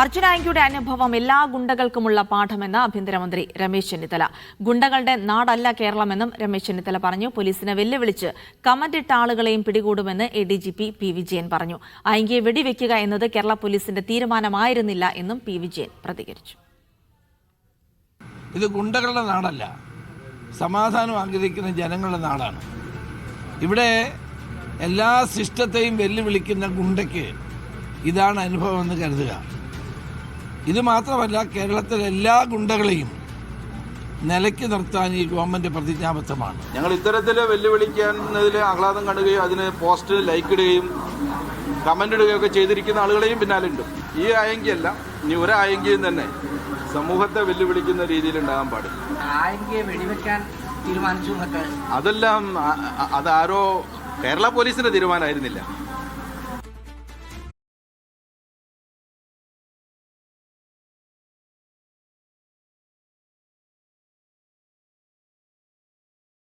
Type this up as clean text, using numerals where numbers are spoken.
അർജുനായങ്കിയുടെ അനുഭവം എല്ലാ ഗുണ്ടകൾക്കുമുള്ള പാഠമെന്ന് ആഭ്യന്തരമന്ത്രി രമേശ് ചെന്നിത്തല. ഗുണ്ടകളുടെ നാടല്ല കേരളമെന്നും രമേശ് ചെന്നിത്തല പറഞ്ഞു. പോലീസിനെ വെല്ലുവിളിച്ച് കമന്റിട്ട ആളുകളെയും പിടികൂടുമെന്ന് ADGP P. വിജയൻ പറഞ്ഞു. അയങ്കിയെ വെടിവെക്കുക എന്നത് കേരള പോലീസിന്റെ തീരുമാനമായിരുന്നില്ല എന്നും P. വിജയൻ പ്രതികരിച്ചു. ഇത് ഗുണ്ടകളുടെ നാടല്ല, സമാധാനം ആഗ്രഹിക്കുന്ന ജനങ്ങളുടെ നാടാണ്. ഇവിടെ എല്ലാ സിസ്റ്റത്തെയും വെല്ലുവിളിക്കുന്ന ഗുണ്ടയ്ക്ക് ഇതാണ് അനുഭവം എന്ന് കരുതുക. ഇത് മാത്രമല്ല, കേരളത്തിലെ എല്ലാ ഗുണ്ടകളെയും നിലയ്ക്ക് നിർത്താൻ ഈ ഗവൺമെന്റ് പ്രതിജ്ഞാബദ്ധമാണ്. ഞങ്ങൾ ഇത്തരത്തിൽ വെല്ലുവിളിക്കുന്നതിൽ ആഹ്ലാദം കാണുകയും അതിന് പോസ്റ്റ് ലൈക്ക് ഇടുകയും കമന്റ് ഇടുകയൊക്കെ ചെയ്തിരിക്കുന്ന ആളുകളെയും പിന്നാലുണ്ട്. ഈ ആയെങ്കിയല്ല, ഇനി ഒരു ആയെങ്കിലും തന്നെ സമൂഹത്തെ വെല്ലുവിളിക്കുന്ന രീതിയിൽ ഉണ്ടാകാൻ പാടില്ല. ആയെങ്കിയെ വെടിവെക്കാൻ തീരുമാനിച്ചു. അതെല്ലാം അതാരോ കേരള പോലീസിന്റെ തീരുമാനമായിരുന്നില്ല.